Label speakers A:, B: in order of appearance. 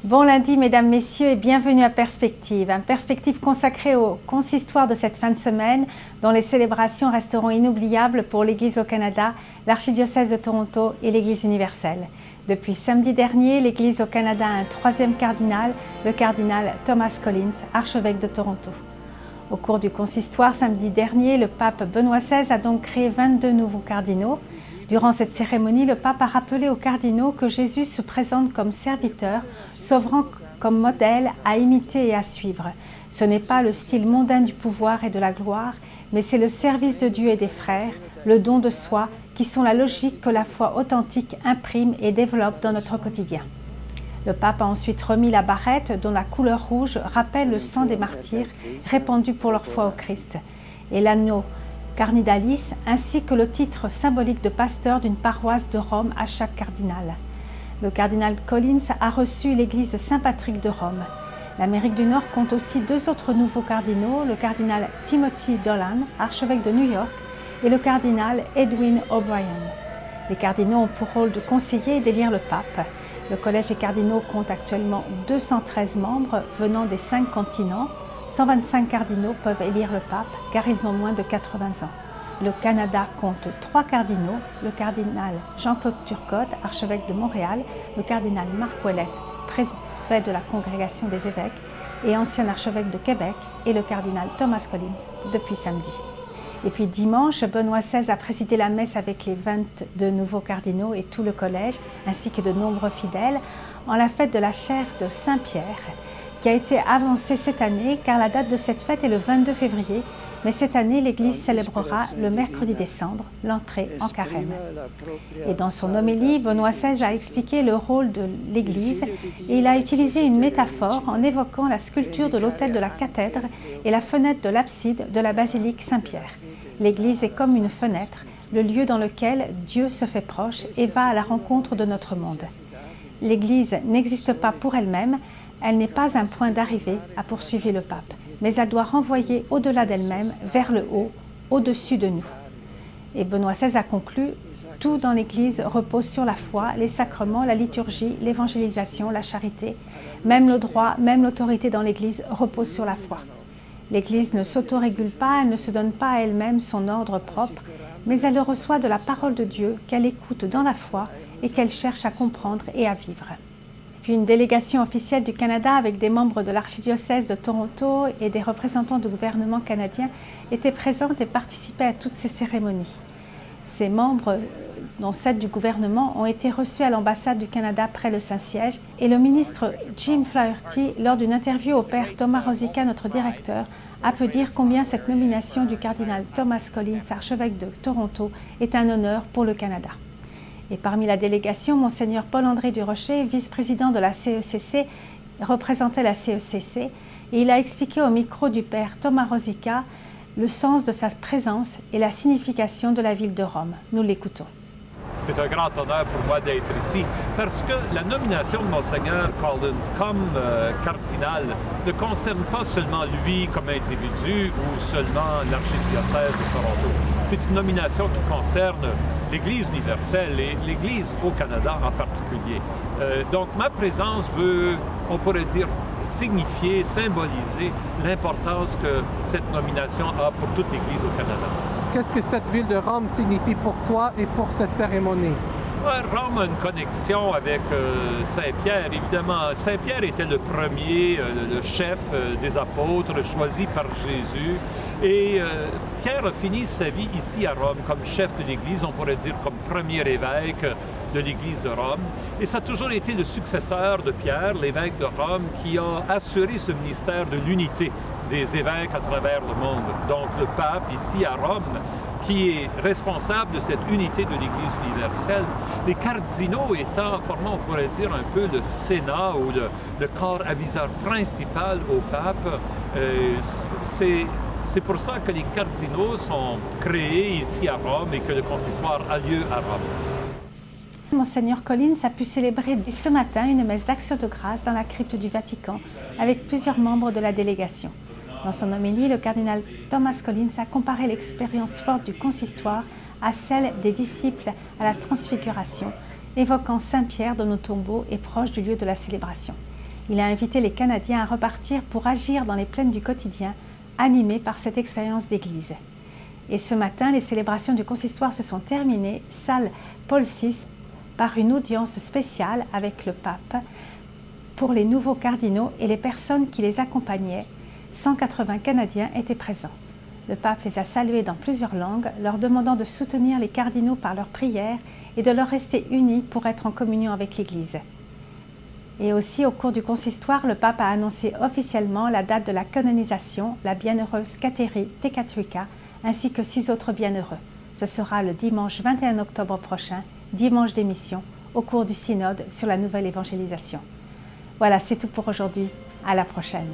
A: Bon lundi, mesdames, messieurs, et bienvenue à Perspective. Un Perspective consacré au consistoire de cette fin de semaine, dont les célébrations resteront inoubliables pour l'Église au Canada, l'Archidiocèse de Toronto et l'Église universelle. Depuis samedi dernier, l'Église au Canada a un troisième cardinal, le cardinal Thomas Collins, archevêque de Toronto. Au cours du consistoire samedi dernier, le pape Benoît XVI a donc créé 22 nouveaux cardinaux. Durant cette cérémonie, le pape a rappelé aux cardinaux que Jésus se présente comme serviteur, s'offrant comme modèle à imiter et à suivre. Ce n'est pas le style mondain du pouvoir et de la gloire, mais c'est le service de Dieu et des frères, le don de soi, qui sont la logique que la foi authentique imprime et développe dans notre quotidien. Le pape a ensuite remis la barrette dont la couleur rouge rappelle le sang des martyrs répandus pour leur foi au Christ, et l'anneau cardinalis ainsi que le titre symbolique de pasteur d'une paroisse de Rome à chaque cardinal. Le cardinal Collins a reçu l'église Saint-Patrick de Rome. L'Amérique du Nord compte aussi deux autres nouveaux cardinaux, le cardinal Timothy Dolan, archevêque de New York, et le cardinal Edwin O'Brien. Les cardinaux ont pour rôle de conseiller et d'élire le pape. Le Collège des cardinaux compte actuellement 213 membres venant des 5 continents. 125 cardinaux peuvent élire le pape car ils ont moins de 80 ans. Le Canada compte 3 cardinaux, le cardinal Jean-Claude Turcotte, archevêque de Montréal, le cardinal Marc Ouellette, préfet de la Congrégation des évêques et ancien archevêque de Québec, et le cardinal Thomas Collins depuis samedi. Et puis dimanche, Benoît XVI a présidé la messe avec les 22 nouveaux cardinaux et tout le collège, ainsi que de nombreux fidèles, en la fête de la chaire de Saint-Pierre, qui a été avancée cette année, car la date de cette fête est le 22 février, mais cette année, l'Église célébrera le mercredi décembre, l'entrée en carême. Et dans son homélie, Benoît XVI a expliqué le rôle de l'Église et il a utilisé une métaphore en évoquant la sculpture de l'autel de la cathèdre et la fenêtre de l'abside de la basilique Saint-Pierre. L'Église est comme une fenêtre, le lieu dans lequel Dieu se fait proche et va à la rencontre de notre monde. L'Église n'existe pas pour elle-même, elle n'est pas un point d'arrivée, a poursuivi le pape, mais elle doit renvoyer au-delà d'elle-même, vers le haut, au-dessus de nous. Et Benoît XVI a conclu, tout dans l'Église repose sur la foi, les sacrements, la liturgie, l'évangélisation, la charité. Même le droit, même l'autorité dans l'Église repose sur la foi. L'Église ne s'autorégule pas, elle ne se donne pas à elle-même son ordre propre, mais elle le reçoit de la parole de Dieu qu'elle écoute dans la foi et qu'elle cherche à comprendre et à vivre. Puis une délégation officielle du Canada avec des membres de l'Archidiocèse de Toronto et des représentants du gouvernement canadien était présente et participait à toutes ces cérémonies. Ces membres, dont 7 du gouvernement, ont été reçus à l'ambassade du Canada près le Saint-Siège et le ministre Jim Flaherty, lors d'une interview au père Thomas Rosica, notre directeur, a pu dire combien cette nomination du cardinal Thomas Collins, archevêque de Toronto, est un honneur pour le Canada. Et parmi la délégation, Monseigneur Paul-André Durocher, vice-président de la CECC, représentait la CECC et il a expliqué au micro du père Thomas Rosica le sens de sa présence et la signification de la ville de Rome. Nous l'écoutons.
B: C'est un grand honneur pour moi d'être ici parce que la nomination de Monseigneur Collins comme cardinal ne concerne pas seulement lui comme individu ou seulement l'archidiocèse de Toronto. C'est une nomination qui concerne l'Église universelle et l'Église au Canada en particulier. Donc ma présence veut, on pourrait dire, signifier, symboliser l'importance que cette nomination a pour toute l'Église au Canada.
C: Qu'est-ce que cette ville de Rome signifie pour toi et pour cette cérémonie?
B: Rome a une connexion avec Saint-Pierre, évidemment. Saint-Pierre était le premier, le chef des apôtres, choisi par Jésus. Et Pierre a fini sa vie ici à Rome comme chef de l'Église, on pourrait dire comme premier évêque de l'Église de Rome. Et ça a toujours été le successeur de Pierre, l'évêque de Rome, qui a assuré ce ministère de l'unité des évêques à travers le monde. Donc le pape ici à Rome, qui est responsable de cette unité de l'Église universelle, les cardinaux étant formant, on pourrait dire, un peu le Sénat ou le corps aviseur principal au pape. C'est pour ça que les cardinaux sont créés ici à Rome et que le consistoire a lieu à Rome.
A: Monseigneur Collins a pu célébrer ce matin une messe d'action de grâce dans la crypte du Vatican avec plusieurs membres de la délégation. Dans son homélie, le cardinal Thomas Collins a comparé l'expérience forte du consistoire à celle des disciples à la transfiguration, évoquant Saint-Pierre dont le tombeau est proche du lieu de la célébration. Il a invité les Canadiens à repartir pour agir dans les plaines du quotidien, animés par cette expérience d'Église. Et ce matin, les célébrations du consistoire se sont terminées, salle Paul VI, par une audience spéciale avec le pape pour les nouveaux cardinaux et les personnes qui les accompagnaient. 180 Canadiens étaient présents. Le pape les a salués dans plusieurs langues, leur demandant de soutenir les cardinaux par leurs prières et de leur rester unis pour être en communion avec l'Église. Et aussi, au cours du consistoire, le pape a annoncé officiellement la date de la canonisation, la bienheureuse Kateri Tekakwika, ainsi que 6 autres bienheureux. Ce sera le dimanche 21 octobre prochain, dimanche d'émission, au cours du synode sur la nouvelle évangélisation. Voilà, c'est tout pour aujourd'hui. À la prochaine.